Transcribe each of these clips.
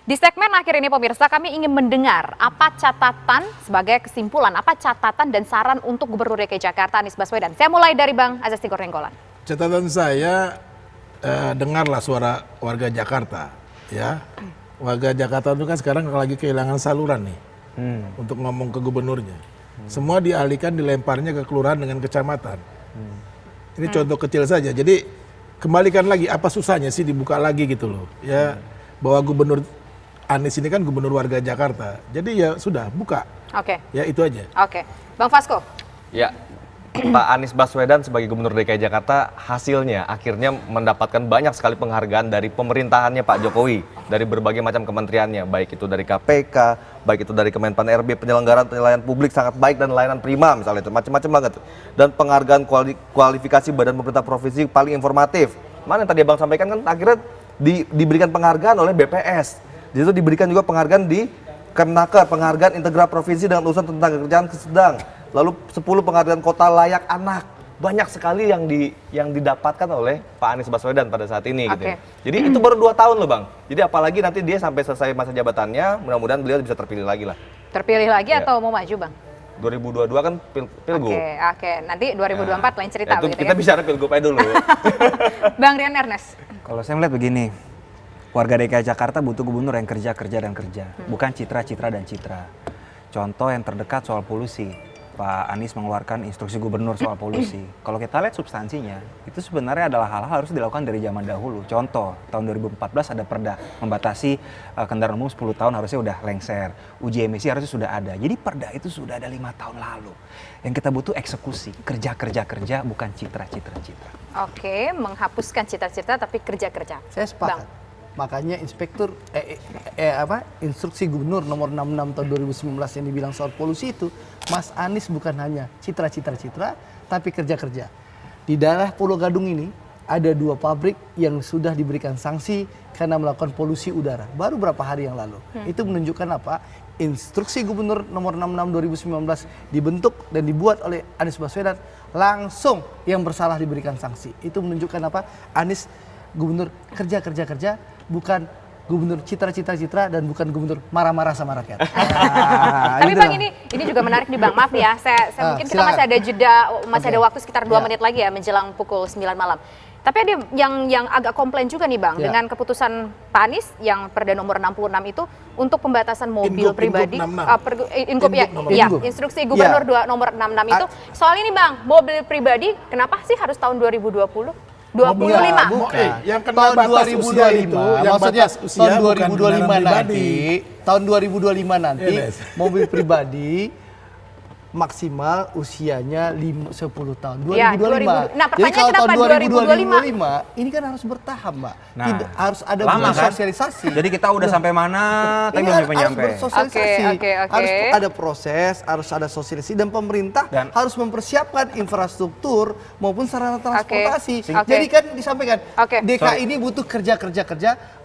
Di segmen akhir ini pemirsa, kami ingin mendengar apa catatan sebagai kesimpulan, apa catatan dan saran untuk Gubernur DKI Jakarta Anies Baswedan. Saya mulai dari Bang Azas Tigor Nenggolan. Catatan saya, dengarlah suara warga Jakarta, ya. Warga Jakarta itu kan sekarang lagi kehilangan saluran nih untuk ngomong ke gubernurnya. Semua dialihkan, dilemparnya ke kelurahan dengan kecamatan. Ini contoh kecil saja. Jadi kembalikan lagi, apa susahnya sih dibuka lagi gitu loh, ya. Bahwa Gubernur Anies ini kan gubernur warga Jakarta, jadi ya sudah buka. Oke. Ya itu aja. Oke, Bang Fasko. Ya, Pak Anies Baswedan sebagai gubernur DKI Jakarta hasilnya akhirnya mendapatkan banyak sekali penghargaan dari pemerintahannya Pak Jokowi, dari berbagai macam kementeriannya, baik itu dari KPK, baik itu dari Kemenpan RB, penyelenggaraan pelayanan publik sangat baik dan layanan prima misalnya itu, macam-macam banget. Dan penghargaan kualifikasi Badan Pemerintah Provinsi paling informatif. Mana yang tadi Abang sampaikan kan akhirnya diberikan penghargaan oleh BPS. Di situ diberikan juga penghargaan di Kemnaker, penghargaan integral provinsi dengan urusan tentang kerjaan sedang. Lalu 10 penghargaan kota layak anak. Banyak sekali yang didapatkan oleh Pak Anies Baswedan pada saat ini gitu. Jadi itu baru 2 tahun loh Bang. Jadi apalagi nanti dia sampai selesai masa jabatannya, mudah-mudahan beliau bisa terpilih lagi lah. Terpilih lagi Ya. atau mau maju Bang? 2022 kan pilgub. Oke. Nanti 2024 lain cerita. Itu begitu kita ya? bicara pilgub aja dulu. Bang Rian Ernest. Kalau saya melihat begini, warga DKI Jakarta butuh gubernur yang kerja dan kerja, bukan citra dan citra. Contoh yang terdekat soal polusi, Pak Anies mengeluarkan instruksi gubernur soal polusi. Kalau kita lihat substansinya, itu sebenarnya adalah hal-hal harus dilakukan dari zaman dahulu. Contoh, tahun 2014 ada perda membatasi kendaraan umum 10 tahun harusnya udah lengser. Uji emisi harusnya sudah ada. Jadi perda itu sudah ada 5 tahun lalu. Yang kita butuh eksekusi, kerja, bukan citra. Oke, menghapuskan cita-cita tapi kerja. Saya sepakat. Makanya instruksi gubernur nomor 66 tahun 2019 yang dibilang soal polusi itu, Mas Anies bukan hanya citra, tapi kerja. Di daerah Pulau Gadung ini ada 2 pabrik yang sudah diberikan sanksi karena melakukan polusi udara. Baru berapa hari yang lalu. Itu menunjukkan apa? Instruksi gubernur nomor 66 2019 dibentuk dan dibuat oleh Anies Baswedan, langsung yang bersalah diberikan sanksi. Itu menunjukkan apa? Anies gubernur kerja, bukan gubernur citra dan bukan gubernur marah-marah sama rakyat. Tapi Bang ini juga menarik nih Bang, maaf ya, saya mungkin kita masih ada jeda, ada waktu sekitar 2 menit lagi ya menjelang pukul 9 malam. Tapi ada yang agak komplain juga nih Bang, dengan keputusan Pak Anies yang Perda nomor 66 itu untuk pembatasan mobil pribadi. Instruksi Gubernur nomor 66 itu. Soal ini Bang, mobil pribadi kenapa sih harus tahun 2020? 25. Yang kena batas usia itu, yang batas usia tahun 2025 bukan nanti, mobil pribadi maksimal usianya 10 tahun. 2025. Ya, Jadi kalau tahun 2025 ini kan harus bertahap, Mbak. Nah, harus ada lama, kan? sosialisasi. Jadi kita udah sampai mana, tapi belum nyampe. Bersosialisasi. Oke. Harus ada proses, harus ada sosialisasi dan pemerintah harus mempersiapkan infrastruktur maupun sarana transportasi. Jadi kan disampaikan DKI ini butuh kerja,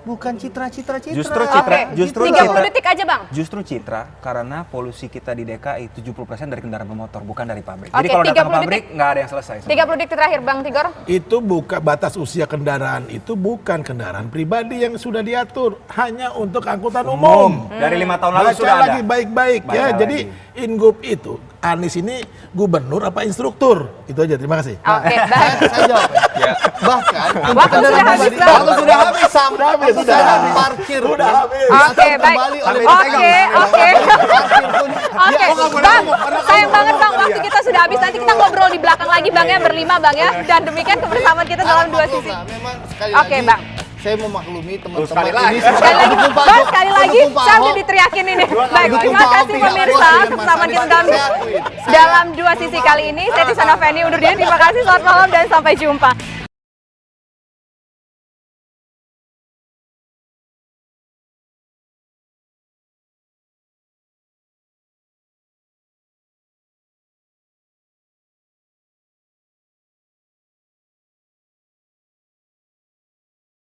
bukan citra. Justru citra. 30 detik aja Bang. Justru citra karena polusi kita di DKI 70% dari kendaraan bermotor, bukan dari pabrik. Oke, Jadi kalau datang ke 30 pabrik nggak ada yang selesai. 30 detik terakhir Bang Tigor. Itu bukan batas usia kendaraan, itu bukan kendaraan pribadi yang sudah diatur, hanya untuk angkutan umum. Dari 5 tahun lalu Baca sudah ada. lagi baik-baik ya. Jadi Ingub itu Anies ini gubernur apa instruktur? Itu aja. Terima kasih. Oke, baik. Saya jawab. Ya. Bahkan Waktu sudah habis, Bang. Waktu sudah habis, parkir. Oke, baik. Oke. Bang, sayang banget Bang, waktu kita sudah habis. Nanti kita ngobrol di belakang lagi Bang ya, berlima Bang ya. Dan demikian kebersamaan kita dalam 2 sisi. Memang sekali Oke, lagi, Bang. saya memaklumi teman-teman Sekali lagi. ini. Bang, sekali lagi, saya udah diteriakin ini. Baik, terima kasih pemirsa. Kebersamaan kita dalam 2 sisi kali ini. Saya Tisana Feni undur diri. Terima kasih, selamat malam dan sampai jumpa.